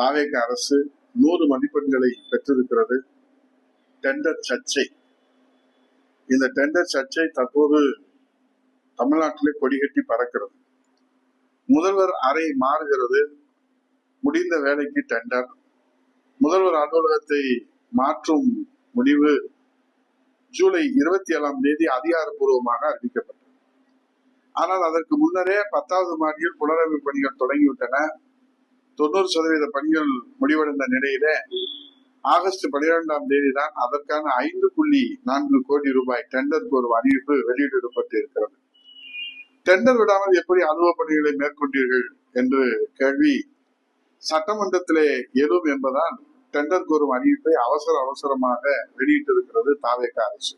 தாவேக அரசு 100 மதிப்பெண்களை பெற்றிருக்கிறது. டெண்டர் சர்ச்சை, இந்த டெண்டர் சர்ச்சை தற்போது தமிழ்நாட்டிலே கொடிகட்டி பறக்கிறது. முதல்வர் அறை மாறுகிறது. முடிந்த வேலைக்கு டெண்டர். முதல்வர் அலுவலகத்தை மாற்றும் முடிவு ஜூலை 27ஆம் தேதி அதிகாரப்பூர்வமாக அறிவிக்கப்பட்டது. ஆனால் அதற்கு முன்னரே 10வது மாடியில் புனரமைப்பு பணிகள் தொடங்கிவிட்டன. 90% பணிகள் முடிவடைந்த நிலையிலே ஆகஸ்ட் 12ஆம் தேதி தான் அதற்கான 5.4 கோடி ரூபாய் டெண்டருக்கு ஒரு அறிவிப்பு வெளியிடப்பட்டு இருக்கிறது. டெண்டர் விடாமல் எப்படி அலுவலக பணிகளை மேற்கொண்டீர்கள் என்று கேள்வி சட்டமன்றத்திலே எழும் என்பதால் டெண்டருக்கு ஒரு அறிவிப்பை அவசரமாக வெளியிட்டிருக்கிறது தாவேக அரசு.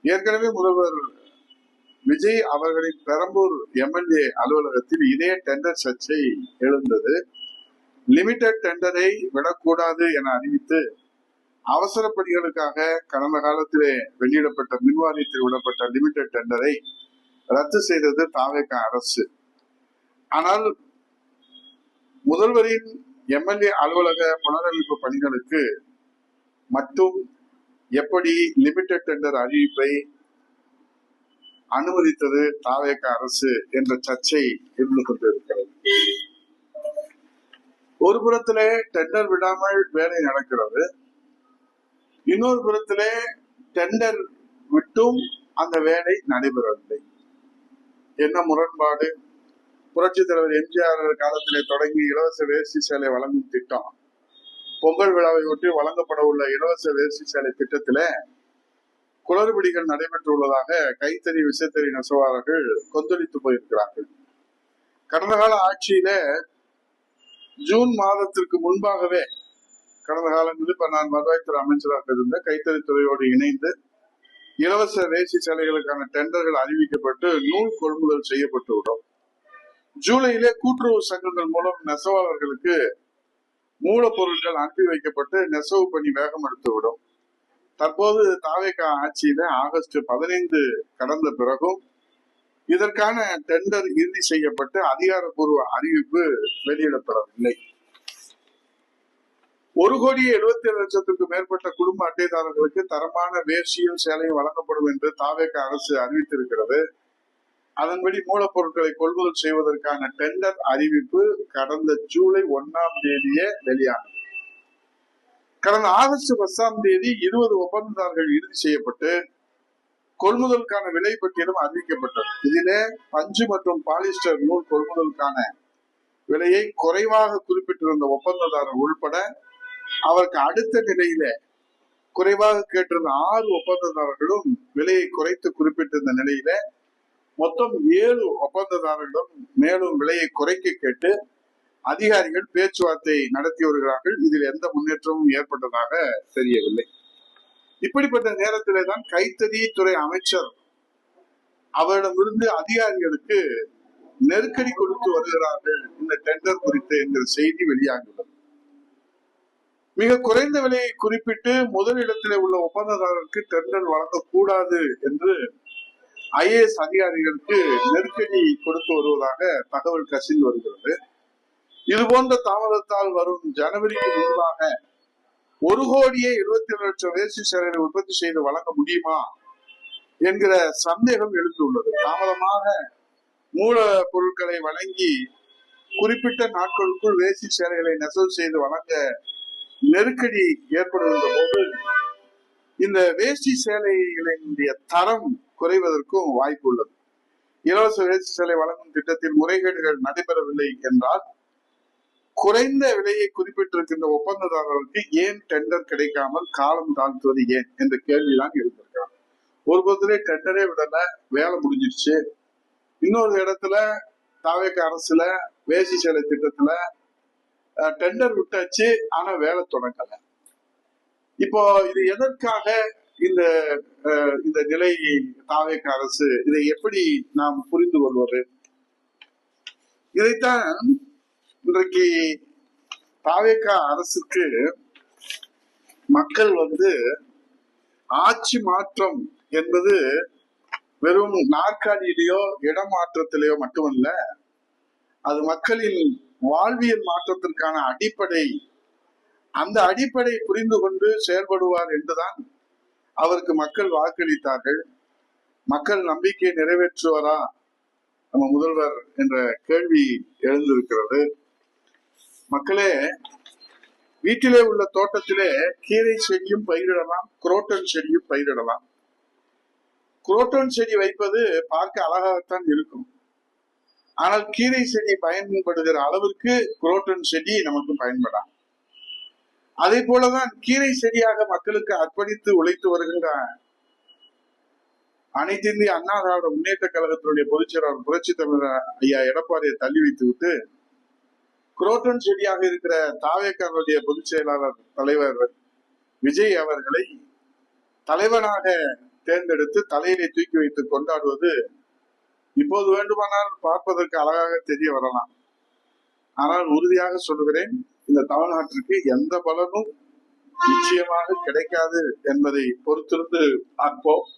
ஏற்கனவே முதல்வர் விஜய் அவர்களின் பெரம்பூர் எம்எல்ஏ அலுவலகத்தில் இதே டெண்டர் சர்ச்சை எழுந்தது. லிமிடெட் டெண்டரை விடக்கூடாது என அறிவித்து அவசர பணிகளுக்காக கடந்த காலத்திலே வெளியிடப்பட்ட மின்வாரியத்தில் விடப்பட்ட லிமிடெட் டெண்டரை ரத்து செய்தது தாவேக அரசு. ஆனால் முதல்வரின் எம்எல்ஏ அலுவலக புனரமைப்பு பணிகளுக்கு மட்டும் எப்படி லிமிடெட் டெண்டர் அறிவிப்பை அனுமதித்தது தாவேக அரசு என்ற சர்ச்சை இருந்து கொண்டிருக்கிறது. ஒரு புறத்திலே டெண்டர் விடாமல் வேலை நடக்கிறது, இன்னொரு புறத்திலே டெண்டர் விட்டும் அந்த வேலை நடைபெறவில்லை. என்ன முரண்பாடு? புரட்சி தலைவர் எம்ஜிஆர் காலத்திலே தொடங்கி இலவச வேஷ்டி சேலை வழங்கும் திட்டம், பொங்கல் விழாவை ஒட்டி வழங்கப்பட உள்ள இலவச வேஷ்டி சேலை திட்டத்திலே குளறுபடிகள் நடைபெற்றுள்ளதாக கைத்தறி விசைத்தறி நெசவாளர்கள் கொந்தளித்து போயிருக்கிறார்கள். கடந்த கால ஆட்சியில ஜூன் மாதத்திற்கு முன்பாகவே, கடந்த காலங்களில் இப்ப நான் வருவாய்த்துறை அமைச்சராக இருந்த கைத்தறித்துறையோடு இணைந்து இலவச வேஷ்டி சேலைகளுக்கான டெண்டர்கள் அறிவிக்கப்பட்டு நூல் கொள்முதல் செய்யப்பட்டு விடும். ஜூலையிலே கூட்டுறவு சங்கங்கள் மூலம் நெசவாளர்களுக்கு மூலப்பொருட்கள் அனுப்பி வைக்கப்பட்டு நெசவு பணி வேகம் எடுத்துவிடும். தற்போது தாவேக ஆட்சியில ஆகஸ்ட் 15 கடந்த பிறகும் இதற்கான டெண்டர் இறுதி செய்யப்பட்டு அதிகாரப்பூர்வ அறிவிப்பு வெளியிடப்படவில்லை. 1,77,00,000 மேற்பட்ட குடும்ப அட்டைதாரர்களுக்கு தரமான வேஷ்டியும் சேலையும் வழங்கப்படும் என்று தாவேக அரசு அறிவித்திருக்கிறது. அதன்படி மூலப்பொருட்களை கொள்முதல் செய்வதற்கான டெண்டர் அறிவிப்பு கடந்த ஜூலை 1ஆம் தேதியே வெளியானது. கடந்த ஆகஸ்ட் 10ஆம் தேதி 20 ஒப்பந்ததாரர்கள் இறுதி செய்யப்பட்டு கொள்முதலுக்கான விலை பட்டியலும் அறிவிக்கப்பட்டது. இதிலே பஞ்சு மற்றும் பாலிஸ்டர் நூல் கொள்முதலுக்கான விலையை குறைவாக குறிப்பிட்டிருந்த ஒப்பந்ததாரர் உள்பட அவருக்கு அடுத்த நிலையில குறைவாக கேட்டிருந்த 6 ஒப்பந்ததாரர்களும் விலையை குறைத்து குறிப்பிட்டிருந்த நிலையில மொத்தம் 7 ஒப்பந்ததாரர்களும் மேலும் விலையை குறைக்க கேட்டு அதிகாரிகள் பேச்சுவார்த்தை நடத்தி வருகிறார்கள். இதில் எந்த முன்னேற்றமும் ஏற்பட்டதாக தெரியவில்லை. இப்படிப்பட்ட நேரத்திலே தான் கைத்தறித்துறை அமைச்சர் அவரிடமிருந்து அதிகாரிகளுக்கு நெருக்கடி கொடுத்து வருகிறார்கள் இந்த டெண்டர் குறித்து என்கிற செய்தி வெளியாகியுள்ளது. மிக குறைந்த விலையை குறிப்பிட்டு முதலிடத்திலே உள்ள ஒப்பந்ததாரருக்கு டெண்டர் வழங்கக்கூடாது என்று IAS அதிகாரிகளுக்கு நெருக்கடி கொடுத்து வருவதாக தகவல் கசிந்து வருகிறது. இது போன்ற தாமதத்தால் வரும் ஜனவரிக்கு முன்பாக 1,77,00,000 வேஷ்டி சேலைகளை உற்பத்தி செய்து வழங்க முடியுமா என்கிற சந்தேகம் எழுந்துள்ளது. தாமதமாக மூல பொருட்களை வழங்கி குறிப்பிட்ட நாட்களுக்குள் வேஷ்டி சேலைகளை நெசவு செய்து வழங்க நெருக்கடி ஏற்படுகின்ற போது இந்த வேஷ்டி சேலைகளினுடைய தரம் குறைவதற்கும் வாய்ப்பு உள்ளது. இலவச வேஷ்டி சேலை வழங்கும் திட்டத்தில் முறைகேடுகள் நடைபெறவில்லை என்றால் குறைந்த விலையை குறிப்பிட்டிருக்கின்ற ஒப்பந்ததாரர்களுக்கு ஏன் டெண்டர் கிடைக்காமல் காலம் தாழ்த்துவது ஏன் என்ற கேள்விதான் எழுந்திருக்கிறார். ஒரு பக்கத்திலே டெண்டரே விடல, வேலை முடிஞ்சிருச்சு. இன்னொரு இடத்துல தாவேக அரசுல வேஷ்டி சேலை திட்டத்துல டெண்டர் விட்டாச்சு, ஆனா வேலை தொடங்கல. இப்போ இது எதற்காக இந்த நிலை? தாவேக அரசு இதை எப்படி நாம் புரிந்து கொள்வது? இதைத்தான் இன்றைக்கு தாவேக அரசுக்கு மக்கள் ஆட்சி மாற்றம் என்பது வெறும் நாற்காலியிலேயோ இடமாற்றத்திலேயோ மட்டுமல்ல, அது மக்களின் வாழ்வியல் மாற்றத்திற்கான அடிப்படை. அந்த அடிப்படை புரிந்து கொண்டு செயல்படுவார் என்றுதான் அவருக்கு மக்கள் வாக்களித்தார்கள். மக்கள் நம்பிக்கையை நிறைவேற்றுவாரா நம்ம முதல்வர் என்ற கேள்வி எழுந்திருக்கிறது. மக்களே, வீட்டிலே உள்ள தோட்டத்திலே கீரை செடியும் பயிரிடலாம், குரோட்டன் செடியும் பயிரிடலாம். குரோட்டன் செடி வைப்பது பார்க்க அழகாகத்தான் இருக்கும். ஆனால் கீரை செடி பயன்படுகிற அளவிற்கு குரோட்டன் செடி நமக்கு பயன்படாது. அதே போலதான் கீரை செடியாக மக்களுக்கு அர்ப்பணித்து உழைத்து வருகின்ற அனைத்து இந்திய அண்ணா திராவிட முன்னேற்ற கழகத்தினுடைய பொதுச் செயலாளர் புரட்சி தமிழர் ஐயா எடப்பாடியை தள்ளி வைத்து விட்டு குரோட்டன் செடியாக இருக்கிற தாவேக்காவுடைய பொதுச் செயலாளர் தலைவர் விஜய் அவர்களை தலைவனாக தேர்ந்தெடுத்து தலையிலே தூக்கி வைத்து கொண்டாடுவது இப்போது வேண்டுமானால் பார்ப்பதற்கு அழகாக தெரிய வரலாம். ஆனால் உறுதியாக சொல்லுகிறேன், இந்த தமிழ்நாட்டிற்கு எந்த பலனும் நிச்சயமாக கிடைக்காது என்பதை பொறுத்திருந்து பார்ப்போம்.